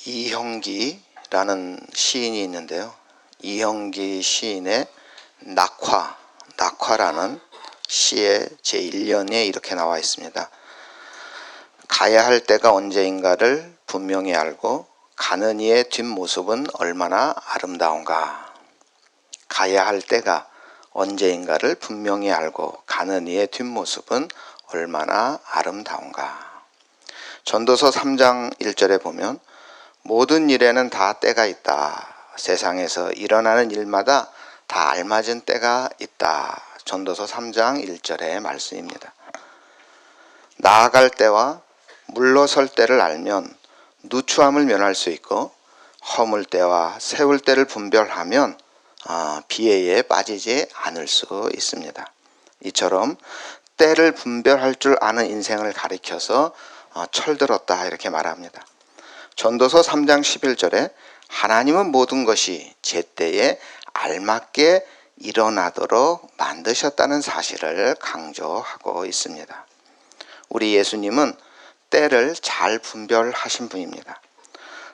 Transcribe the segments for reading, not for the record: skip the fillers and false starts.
이형기라는 시인이 있는데요. 이형기 시인의 낙화라는 시의 제1년에 이렇게 나와 있습니다. 가야 할 때가 언제인가를 분명히 알고 가는 이의 뒷모습은 얼마나 아름다운가. 가야 할 때가 언제인가를 분명히 알고 가는 이의 뒷모습은 얼마나 아름다운가. 전도서 3장 1절에 보면 모든 일에는 다 때가 있다. 세상에서 일어나는 일마다 다 알맞은 때가 있다. 전도서 3장 1절의 말씀입니다. 나아갈 때와 물러설 때를 알면 누추함을 면할 수 있고 허물 때와 세울 때를 분별하면 비애에 빠지지 않을 수 있습니다. 이처럼 때를 분별할 줄 아는 인생을 가리켜서 철들었다 이렇게 말합니다. 전도서 3장 11절에 하나님은 모든 것이 제때에 알맞게 일어나도록 만드셨다는 사실을 강조하고 있습니다. 우리 예수님은 때를 잘 분별하신 분입니다.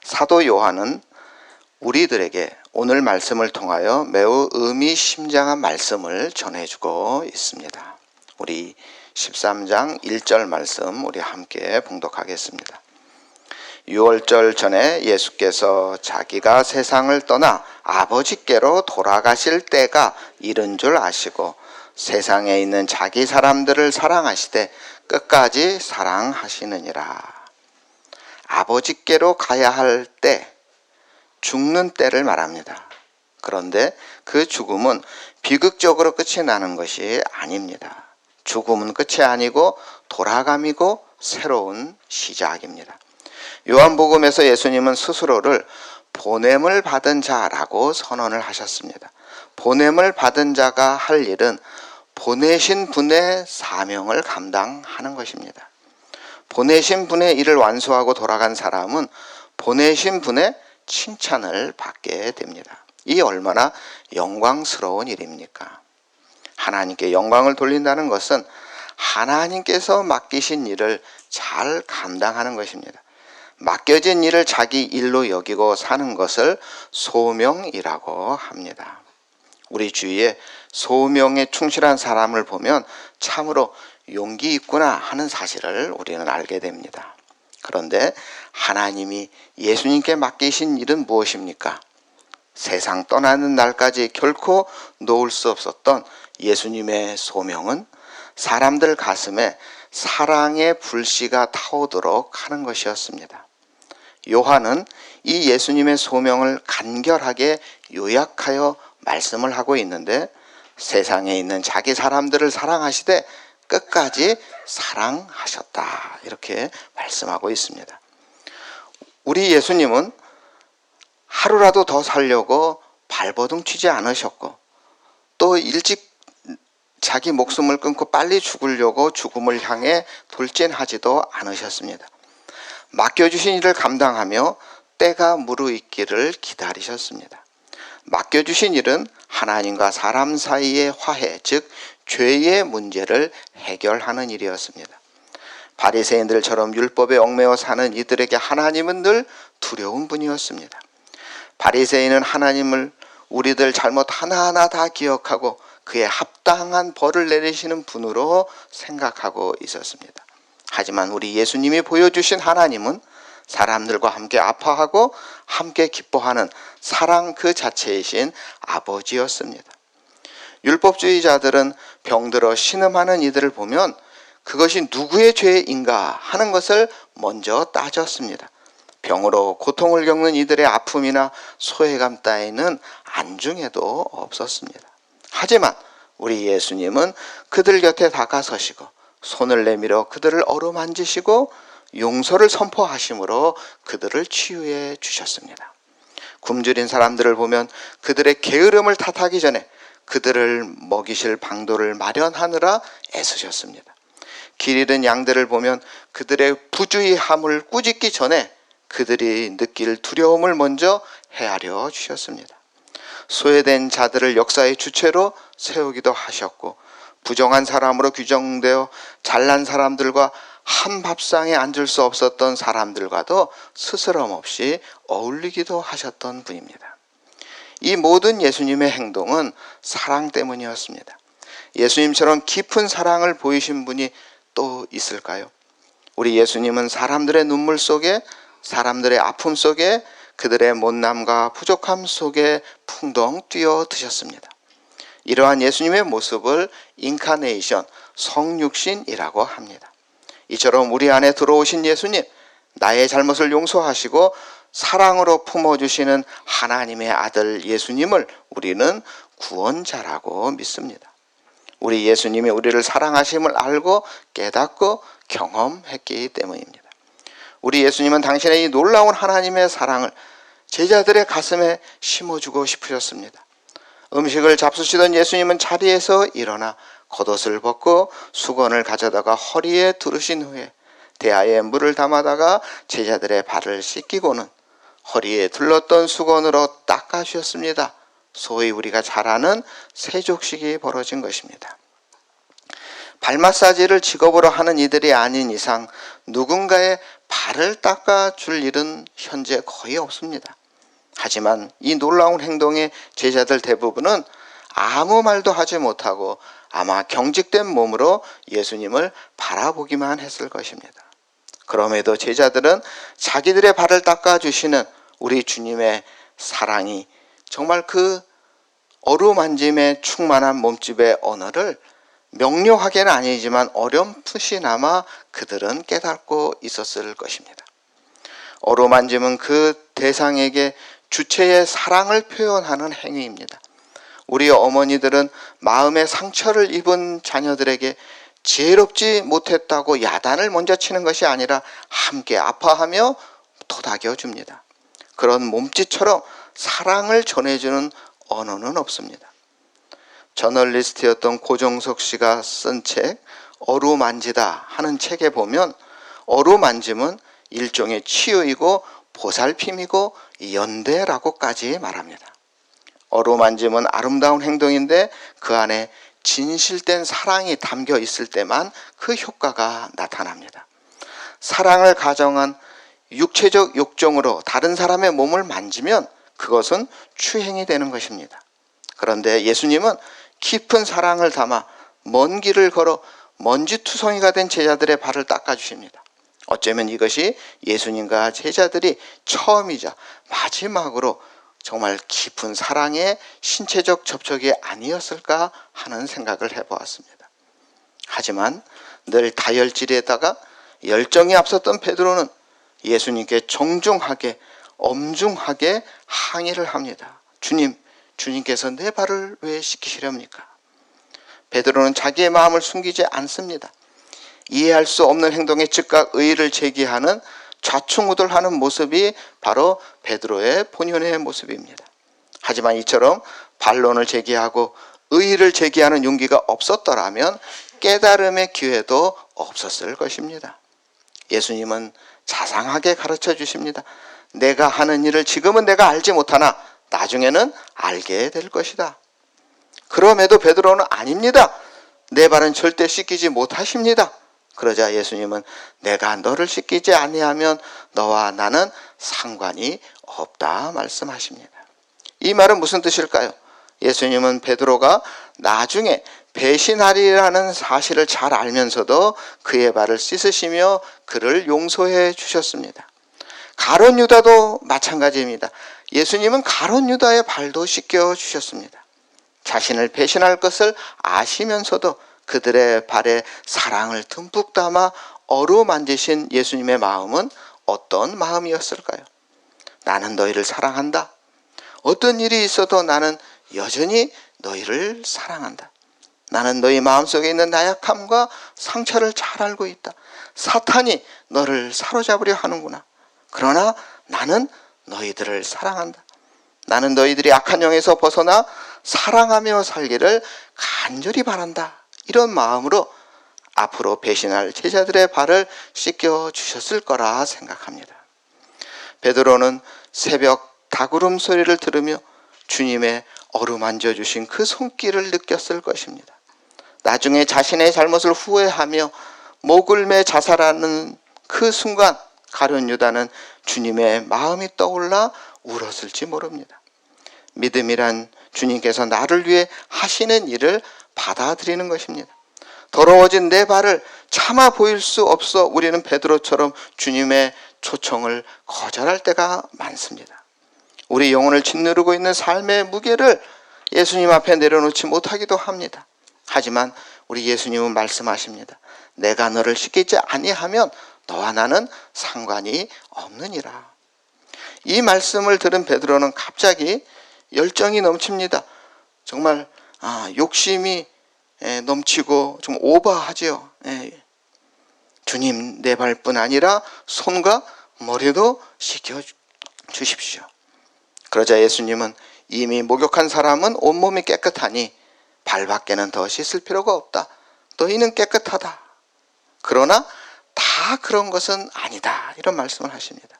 사도 요한은 우리들에게 오늘 말씀을 통하여 매우 의미심장한 말씀을 전해주고 있습니다. 우리 13장 1절 말씀 우리 함께 봉독하겠습니다. 6월절 전에 예수께서 자기가 세상을 떠나 아버지께로 돌아가실 때가 이른 줄 아시고 세상에 있는 자기 사람들을 사랑하시되 끝까지 사랑하시느니라. 아버지께로 가야 할 때, 죽는 때를 말합니다. 그런데 그 죽음은 비극적으로 끝이 나는 것이 아닙니다. 죽음은 끝이 아니고 돌아감이고 새로운 시작입니다. 요한복음에서 예수님은 스스로를 보냄을 받은 자라고 선언을 하셨습니다. 보냄을 받은 자가 할 일은 보내신 분의 사명을 감당하는 것입니다. 보내신 분의 일을 완수하고 돌아간 사람은 보내신 분의 칭찬을 받게 됩니다. 이 얼마나 영광스러운 일입니까? 하나님께 영광을 돌린다는 것은 하나님께서 맡기신 일을 잘 감당하는 것입니다. 맡겨진 일을 자기 일로 여기고 사는 것을 소명이라고 합니다. 우리 주위에 소명에 충실한 사람을 보면 참으로 용기 있구나 하는 사실을 우리는 알게 됩니다. 그런데 하나님이 예수님께 맡기신 일은 무엇입니까? 세상 떠나는 날까지 결코 놓을 수 없었던 예수님의 소명은 사람들 가슴에 사랑의 불씨가 타오도록 하는 것이었습니다. 요한은 이 예수님의 소명을 간결하게 요약하여 말씀을 하고 있는데 세상에 있는 자기 사람들을 사랑하시되 끝까지 사랑하셨다 이렇게 말씀하고 있습니다. 우리 예수님은 하루라도 더 살려고 발버둥 치지 않으셨고 또 일찍 자기 목숨을 끊고 빨리 죽으려고 죽음을 향해 돌진하지도 않으셨습니다. 맡겨주신 일을 감당하며 때가 무르익기를 기다리셨습니다. 맡겨주신 일은 하나님과 사람 사이의 화해, 즉 죄의 문제를 해결하는 일이었습니다. 바리새인들처럼 율법에 얽매여 사는 이들에게 하나님은 늘 두려운 분이었습니다. 바리새인은 하나님을 우리들 잘못 하나하나 다 기억하고 그에 합당한 벌을 내리시는 분으로 생각하고 있었습니다. 하지만 우리 예수님이 보여주신 하나님은 사람들과 함께 아파하고 함께 기뻐하는 사랑 그 자체이신 아버지였습니다. 율법주의자들은 병들어 신음하는 이들을 보면 그것이 누구의 죄인가 하는 것을 먼저 따졌습니다. 병으로 고통을 겪는 이들의 아픔이나 소외감 따위는 안중에도 없었습니다. 하지만 우리 예수님은 그들 곁에 다가서시고 손을 내밀어 그들을 어루만지시고 용서를 선포하심으로 그들을 치유해 주셨습니다. 굶주린 사람들을 보면 그들의 게으름을 탓하기 전에 그들을 먹이실 방도를 마련하느라 애쓰셨습니다. 길 잃은 양들을 보면 그들의 부주의함을 꾸짖기 전에 그들이 느낄 두려움을 먼저 헤아려 주셨습니다. 소외된 자들을 역사의 주체로 세우기도 하셨고 부정한 사람으로 규정되어 잘난 사람들과 한 밥상에 앉을 수 없었던 사람들과도 스스럼 없이 어울리기도 하셨던 분입니다. 이 모든 예수님의 행동은 사랑 때문이었습니다. 예수님처럼 깊은 사랑을 보이신 분이 또 있을까요? 우리 예수님은 사람들의 눈물 속에, 사람들의 아픔 속에, 그들의 못남과 부족함 속에 풍덩 뛰어드셨습니다. 이러한 예수님의 모습을 인카네이션, 성육신이라고 합니다. 이처럼 우리 안에 들어오신 예수님, 나의 잘못을 용서하시고 사랑으로 품어주시는 하나님의 아들 예수님을 우리는 구원자라고 믿습니다. 우리 예수님이 우리를 사랑하심을 알고 깨닫고 경험했기 때문입니다. 우리 예수님은 당신의 이 놀라운 하나님의 사랑을 제자들의 가슴에 심어주고 싶으셨습니다. 음식을 잡수시던 예수님은 자리에서 일어나 겉옷을 벗고 수건을 가져다가 허리에 두르신 후에 대야에 물을 담아다가 제자들의 발을 씻기고는 허리에 둘렀던 수건으로 닦아주셨습니다. 소위 우리가 잘 아는 세족식이 벌어진 것입니다. 발 마사지를 직업으로 하는 이들이 아닌 이상 누군가의 발을 닦아줄 일은 현재 거의 없습니다. 하지만 이 놀라운 행동에 제자들 대부분은 아무 말도 하지 못하고 아마 경직된 몸으로 예수님을 바라보기만 했을 것입니다. 그럼에도 제자들은 자기들의 발을 닦아주시는 우리 주님의 사랑이 정말 그 어루만짐에 충만한 몸집의 언어를 명료하게는 아니지만 어렴풋이나마 그들은 깨닫고 있었을 것입니다. 어루만짐은 그 대상에게 주체의 사랑을 표현하는 행위입니다. 우리 어머니들은 마음의 상처를 입은 자녀들에게 지혜롭지 못했다고 야단을 먼저 치는 것이 아니라 함께 아파하며 토닥여 줍니다. 그런 몸짓처럼 사랑을 전해주는 언어는 없습니다. 저널리스트였던 고정석 씨가 쓴 책 어루만지다 하는 책에 보면 어루만짐은 일종의 치유이고 보살핌이고 연대라고까지 말합니다. 어루만짐은 아름다운 행동인데 그 안에 진실된 사랑이 담겨 있을 때만 그 효과가 나타납니다. 사랑을 가정한 육체적 욕정으로 다른 사람의 몸을 만지면 그것은 추행이 되는 것입니다. 그런데 예수님은 깊은 사랑을 담아 먼 길을 걸어 먼지투성이가 된 제자들의 발을 닦아주십니다. 어쩌면 이것이 예수님과 제자들이 처음이자 마지막으로 정말 깊은 사랑의 신체적 접촉이 아니었을까 하는 생각을 해보았습니다. 하지만 늘 다혈질에다가 열정이 앞섰던 베드로는 예수님께 정중하게 엄중하게 항의를 합니다. 주님께서 내 발을 왜 씻기시렵니까? 베드로는 자기의 마음을 숨기지 않습니다. 이해할 수 없는 행동에 즉각 의의를 제기하는 좌충우돌하는 모습이 바로 베드로의 본연의 모습입니다. 하지만 이처럼 반론을 제기하고 의의를 제기하는 용기가 없었더라면 깨달음의 기회도 없었을 것입니다. 예수님은 자상하게 가르쳐 주십니다. 내가 하는 일을 지금은 내가 알지 못하나 나중에는 알게 될 것이다. 그럼에도 베드로는 아닙니다. 내 발은 절대 씻기지 못하십니다. 그러자 예수님은 내가 너를 씻기지 아니하면 너와 나는 상관이 없다 말씀하십니다. 이 말은 무슨 뜻일까요? 예수님은 베드로가 나중에 배신하리라는 사실을 잘 알면서도 그의 발을 씻으시며 그를 용서해 주셨습니다. 가룟 유다도 마찬가지입니다. 예수님은 가룟 유다의 발도 씻겨 주셨습니다. 자신을 배신할 것을 아시면서도 그들의 발에 사랑을 듬뿍 담아 어루만지신 예수님의 마음은 어떤 마음이었을까요? 나는 너희를 사랑한다. 어떤 일이 있어도 나는 여전히 너희를 사랑한다. 나는 너희 마음속에 있는 나약함과 상처를 잘 알고 있다. 사탄이 너를 사로잡으려 하는구나. 그러나 나는 너희들을 사랑한다. 나는 너희들이 악한 영에서 벗어나 사랑하며 살기를 간절히 바란다. 이런 마음으로 앞으로 배신할 제자들의 발을 씻겨 주셨을 거라 생각합니다. 베드로는 새벽 닭울음 소리를 들으며 주님의 어루만져 주신 그 손길을 느꼈을 것입니다. 나중에 자신의 잘못을 후회하며 목을 매 자살하는 그 순간 가룟 유다는 주님의 마음이 떠올라 울었을지 모릅니다. 믿음이란 주님께서 나를 위해 하시는 일을 받아들이는 것입니다. 더러워진 내 발을 차마 보일 수 없어 우리는 베드로처럼 주님의 초청을 거절할 때가 많습니다. 우리 영혼을 짓누르고 있는 삶의 무게를 예수님 앞에 내려놓지 못하기도 합니다. 하지만 우리 예수님은 말씀하십니다. 내가 너를 씻기지 아니하면 너와 나는 상관이 없느니라. 이 말씀을 들은 베드로는 갑자기 열정이 넘칩니다. 정말 욕심이 넘치고 좀 오버하지요. 주님, 내 발뿐 아니라 손과 머리도 씻겨 주십시오. 그러자 예수님은 이미 목욕한 사람은 온몸이 깨끗하니 발밖에는 더 씻을 필요가 없다. 너희는 깨끗하다. 그러나 다 그런 것은 아니다. 이런 말씀을 하십니다.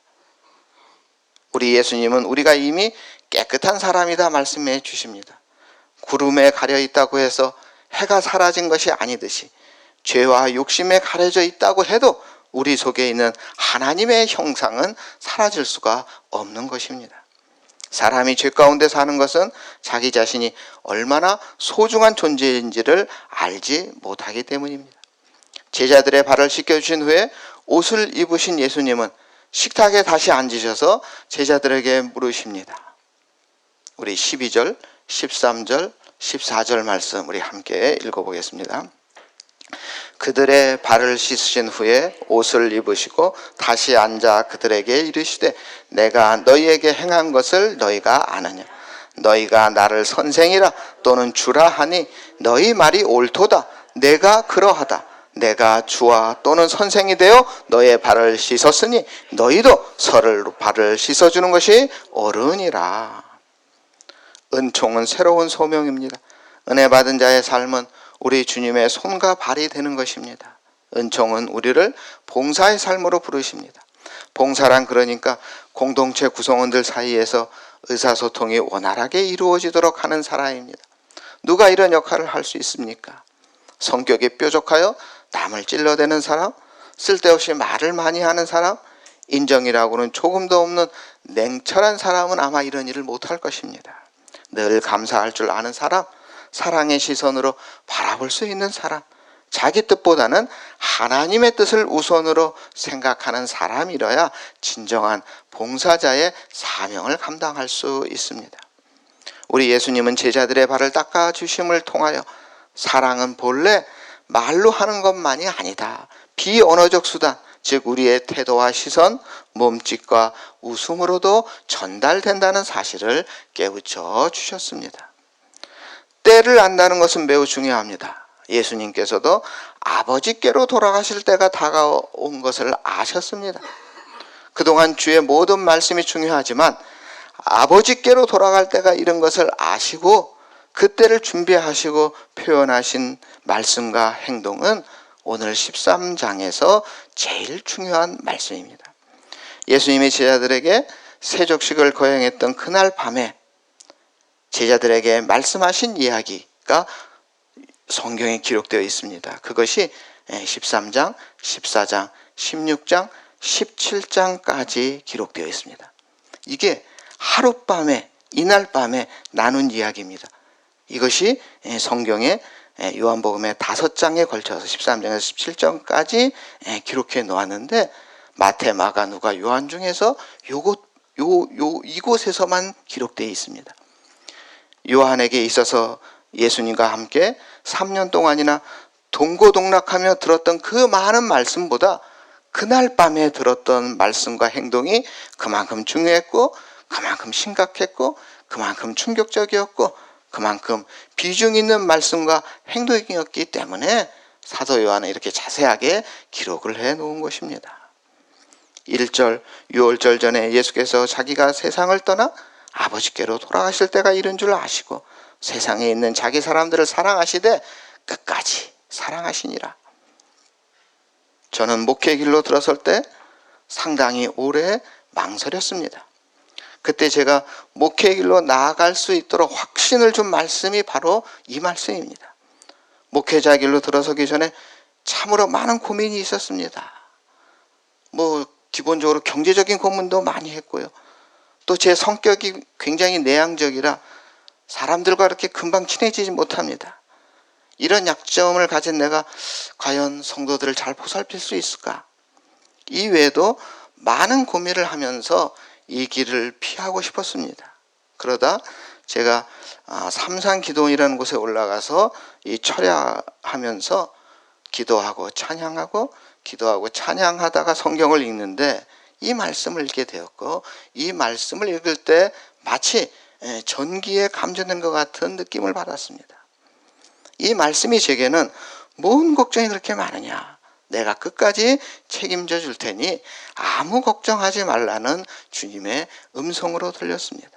우리 예수님은 우리가 이미 깨끗한 사람이다 말씀해 주십니다. 구름에 가려 있다고 해서 해가 사라진 것이 아니듯이 죄와 욕심에 가려져 있다고 해도 우리 속에 있는 하나님의 형상은 사라질 수가 없는 것입니다. 사람이 죄 가운데 사는 것은 자기 자신이 얼마나 소중한 존재인지를 알지 못하기 때문입니다. 제자들의 발을 씻겨주신 후에 옷을 입으신 예수님은 식탁에 다시 앉으셔서 제자들에게 물으십니다. 우리 12절, 13절, 14절 말씀 우리 함께 읽어보겠습니다. 그들의 발을 씻으신 후에 옷을 입으시고 다시 앉아 그들에게 이르시되 내가 너희에게 행한 것을 너희가 아느냐. 너희가 나를 선생이라 또는 주라 하니 너희 말이 옳도다. 내가 그러하다. 내가 주와 또는 선생이 되어 너의 발을 씻었으니 너희도 서로 발을 씻어주는 것이 옳으니라. 은총은 새로운 소명입니다. 은혜 받은 자의 삶은 우리 주님의 손과 발이 되는 것입니다. 은총은 우리를 봉사의 삶으로 부르십니다. 봉사란 그러니까 공동체 구성원들 사이에서 의사소통이 원활하게 이루어지도록 하는 사람입니다. 누가 이런 역할을 할 수 있습니까? 성격이 뾰족하여 남을 찔러대는 사람, 쓸데없이 말을 많이 하는 사람, 인정이라고는 조금도 없는 냉철한 사람은 아마 이런 일을 못할 것입니다. 늘 감사할 줄 아는 사람, 사랑의 시선으로 바라볼 수 있는 사람, 자기 뜻보다는 하나님의 뜻을 우선으로 생각하는 사람이라야 진정한 봉사자의 사명을 감당할 수 있습니다. 우리 예수님은 제자들의 발을 닦아주심을 통하여 사랑은 본래 말로 하는 것만이 아니다. 비언어적 수단, 즉 우리의 태도와 시선, 몸짓과 웃음으로도 전달된다는 사실을 깨우쳐 주셨습니다. 때를 안다는 것은 매우 중요합니다. 예수님께서도 아버지께로 돌아가실 때가 다가온 것을 아셨습니다. 그동안 주의 모든 말씀이 중요하지만 아버지께로 돌아갈 때가 이른 것을 아시고 그때를 준비하시고 표현하신 말씀과 행동은 오늘 13장에서 제일 중요한 말씀입니다. 예수님이 제자들에게 세족식을 거행했던 그날 밤에 제자들에게 말씀하신 이야기가 성경에 기록되어 있습니다. 그것이 13장, 14장, 16장, 17장까지 기록되어 있습니다. 이게 하룻밤에, 이날 밤에 나눈 이야기입니다. 이것이 성경의 요한복음의 5장에 걸쳐서 13장에서 17장까지 기록해 놓았는데 마태, 마가, 누가, 요한 중에서 이곳에서만 기록되어 있습니다. 요한에게 있어서 예수님과 함께 3년 동안이나 동고동락하며 들었던 그 많은 말씀보다 그날 밤에 들었던 말씀과 행동이 그만큼 중요했고 그만큼 심각했고 그만큼 충격적이었고 그만큼 비중 있는 말씀과 행동이었기 때문에 사도 요한은 이렇게 자세하게 기록을 해 놓은 것입니다. 1절, 6월절 전에 예수께서 자기가 세상을 떠나 아버지께로 돌아가실 때가 이른 줄 아시고 세상에 있는 자기 사람들을 사랑하시되 끝까지 사랑하시니라. 저는 목회 길로 들어설 때 상당히 오래 망설였습니다. 그때 제가 목회 길로 나아갈 수 있도록 확신을 준 말씀이 바로 이 말씀입니다. 목회자 길로 들어서기 전에 참으로 많은 고민이 있었습니다. 기본적으로 경제적인 고민도 많이 했고요. 또 제 성격이 굉장히 내향적이라 사람들과 그렇게 금방 친해지지 못합니다. 이런 약점을 가진 내가 과연 성도들을 잘 보살필 수 있을까? 이외에도 많은 고민을 하면서 이 길을 피하고 싶었습니다. 그러다 제가 삼산기도원이라는 곳에 올라가서 이 철야하면서 기도하고 찬양하다가 성경을 읽는데 이 말씀을 읽게 되었고, 이 말씀을 읽을 때 마치 전기에 감전된 것 같은 느낌을 받았습니다. 이 말씀이 제게는 뭔 걱정이 그렇게 많으냐, 내가 끝까지 책임져 줄 테니 아무 걱정하지 말라는 주님의 음성으로 들렸습니다.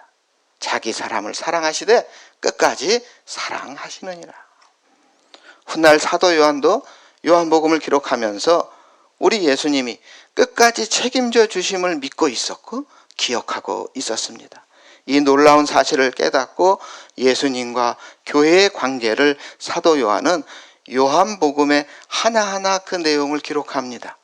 자기 사람을 사랑하시되 끝까지 사랑하시느니라. 훗날 사도 요한도 요한복음을 기록하면서 우리 예수님이 끝까지 책임져 주심을 믿고 있었고 기억하고 있었습니다. 이 놀라운 사실을 깨닫고 예수님과 교회의 관계를 사도 요한은 요한복음의 하나하나 그 내용을 기록합니다.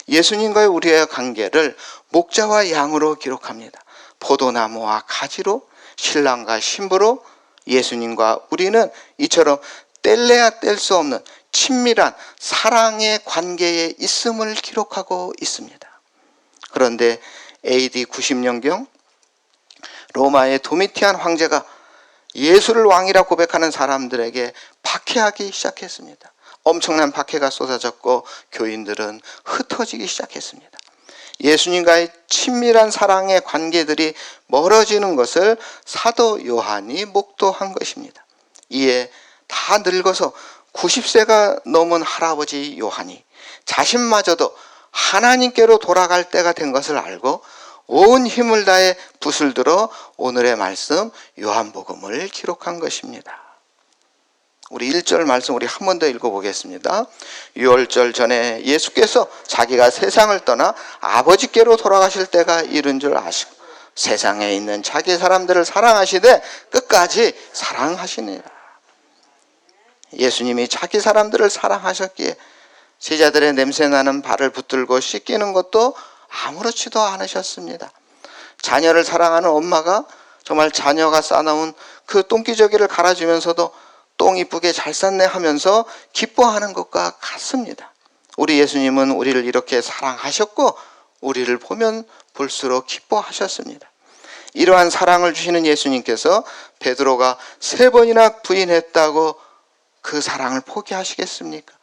예수님과의 우리의 관계를 목자와 양으로 기록합니다. 포도나무와 가지로, 신랑과 신부로 예수님과 우리는 이처럼 뗄래야 뗄 수 없는 친밀한 사랑의 관계에 있음을 기록하고 있습니다. 그런데 AD 90년경 로마의 도미티안 황제가 예수를 왕이라 고백하는 사람들에게 박해하기 시작했습니다. 엄청난 박해가 쏟아졌고 교인들은 흩어지기 시작했습니다. 예수님과의 친밀한 사랑의 관계들이 멀어지는 것을 사도 요한이 목도한 것입니다. 이에 다 늙어서 90세가 넘은 할아버지 요한이 자신마저도 하나님께로 돌아갈 때가 된 것을 알고 온 힘을 다해 붓을 들어 오늘의 말씀 요한복음을 기록한 것입니다. 우리 1절 말씀 우리 한 번 더 읽어보겠습니다. 유월절 전에 예수께서 자기가 세상을 떠나 아버지께로 돌아가실 때가 이른 줄 아시고 세상에 있는 자기 사람들을 사랑하시되 끝까지 사랑하시니라. 예수님이 자기 사람들을 사랑하셨기에 제자들의 냄새나는 발을 붙들고 씻기는 것도 아무렇지도 않으셨습니다. 자녀를 사랑하는 엄마가 정말 자녀가 싸놓은 그 똥기저귀를 갈아주면서도 똥 이쁘게 잘 쌌네 하면서 기뻐하는 것과 같습니다. 우리 예수님은 우리를 이렇게 사랑하셨고 우리를 보면 볼수록 기뻐하셨습니다. 이러한 사랑을 주시는 예수님께서 베드로가 3번이나 부인했다고 그 사랑을 포기하시겠습니까?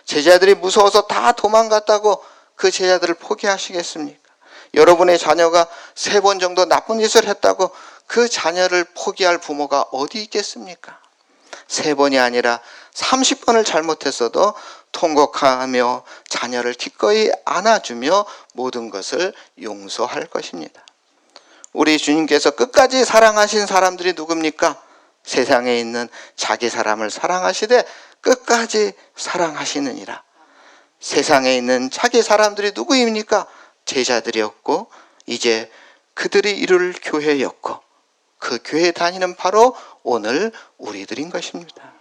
제자들이 무서워서 다 도망갔다고 그 제자들을 포기하시겠습니까? 여러분의 자녀가 3번 정도 나쁜 짓을 했다고 그 자녀를 포기할 부모가 어디 있겠습니까? 3번이 아니라 30번을 잘못했어도 통곡하며 자녀를 기꺼이 안아주며 모든 것을 용서할 것입니다. 우리 주님께서 끝까지 사랑하신 사람들이 누굽니까? 세상에 있는 자기 사람을 사랑하시되 끝까지 사랑하시느니라. 세상에 있는 자기 사람들이 누구입니까? 제자들이었고 이제 그들이 이룰 교회였고 그 교회에 다니는 바로 오늘 우리들인 것입니다.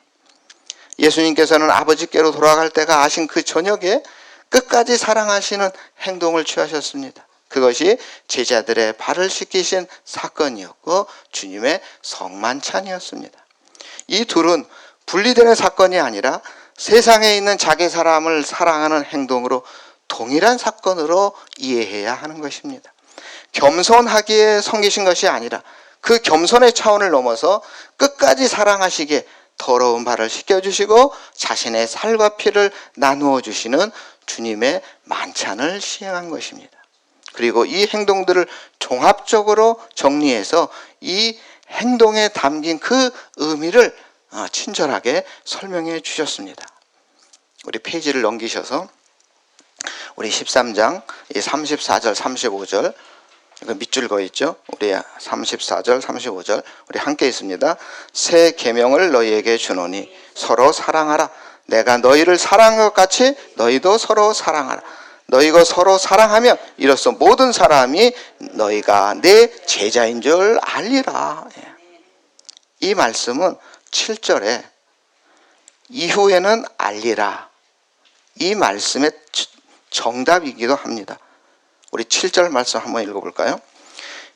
예수님께서는 아버지께로 돌아갈 때가 아신 그 저녁에 끝까지 사랑하시는 행동을 취하셨습니다. 그것이 제자들의 발을 씻기신 사건이었고 주님의 성만찬이었습니다. 이 둘은 분리되는 사건이 아니라 세상에 있는 자기 사람을 사랑하는 행동으로 동일한 사건으로 이해해야 하는 것입니다. 겸손하기에 섬기신 것이 아니라 그 겸손의 차원을 넘어서 끝까지 사랑하시기에 더러운 발을 씻겨주시고 자신의 살과 피를 나누어 주시는 주님의 만찬을 시행한 것입니다. 그리고 이 행동들을 종합적으로 정리해서 이 행동에 담긴 그 의미를 친절하게 설명해 주셨습니다. 우리 페이지를 넘기셔서 우리 13장 34절 35절 이거 밑줄 거 있죠? 우리 34절 35절 우리 함께 있습니다. 새 계명을 너희에게 주노니 서로 사랑하라. 내가 너희를 사랑한 것 같이 너희도 서로 사랑하라. 너희가 서로 사랑하면 이로써 모든 사람이 너희가 내 제자인 줄 알리라. 이 말씀은 7절에 이후에는 알리라 이 말씀의 정답이기도 합니다. 우리 7절 말씀 한번 읽어볼까요?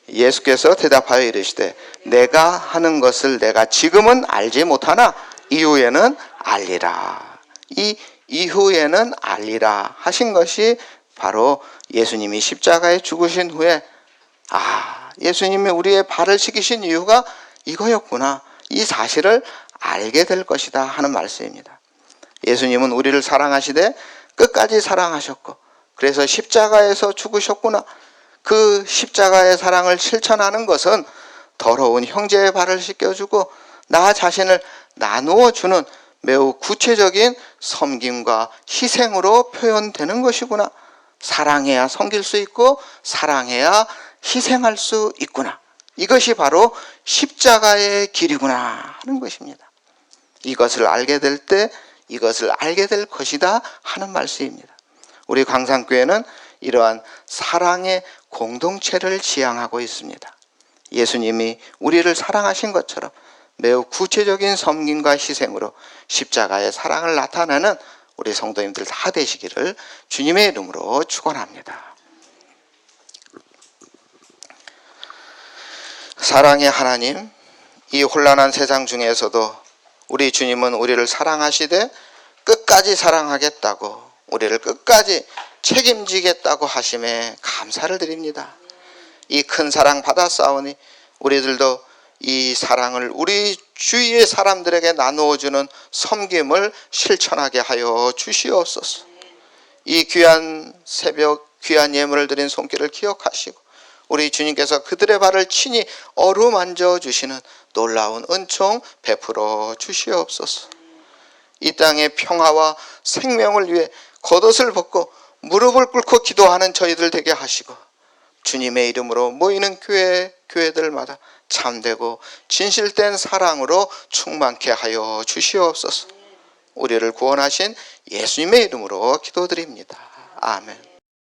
예수께서 대답하여 이르시되 내가 하는 것을 내가 지금은 알지 못하나 이후에는 알리라. 이 이후에는 알리라 하신 것이 바로 예수님이 십자가에 죽으신 후에 예수님이 우리의 발을 씻기신 이유가 이거였구나, 이 사실을 알게 될 것이다 하는 말씀입니다. 예수님은 우리를 사랑하시되 끝까지 사랑하셨고, 그래서 십자가에서 죽으셨구나, 그 십자가의 사랑을 실천하는 것은 더러운 형제의 발을 씻겨주고 나 자신을 나누어 주는 매우 구체적인 섬김과 희생으로 표현되는 것이구나. 사랑해야 섬길 수 있고 사랑해야 희생할 수 있구나. 이것이 바로 십자가의 길이구나 하는 것입니다. 이것을 알게 될 때 이것을 알게 될 것이다 하는 말씀입니다. 우리 광산교회는 이러한 사랑의 공동체를 지향하고 있습니다. 예수님이 우리를 사랑하신 것처럼 매우 구체적인 섬김과 희생으로 십자가의 사랑을 나타내는 우리 성도님들 다 되시기를 주님의 이름으로 축원합니다. 사랑의 하나님, 이 혼란한 세상 중에서도 우리 주님은 우리를 사랑하시되 끝까지 사랑하겠다고, 우리를 끝까지 책임지겠다고 하심에 감사를 드립니다. 이 큰 사랑 받았사오니 우리들도 이 사랑을 우리 주위의 사람들에게 나누어주는 섬김을 실천하게 하여 주시옵소서. 이 귀한 새벽 귀한 예물을 드린 손길을 기억하시고 우리 주님께서 그들의 발을 친히 어루만져 주시는 놀라운 은총 베풀어 주시옵소서. 이 땅의 평화와 생명을 위해 겉옷을 벗고 무릎을 꿇고 기도하는 저희들 되게 하시고, 주님의 이름으로 모이는 교회들마다 참되고 진실된 사랑으로 충만케 하여 주시옵소서. 우리를 구원하신 예수님의 이름으로 기도드립니다. 아멘.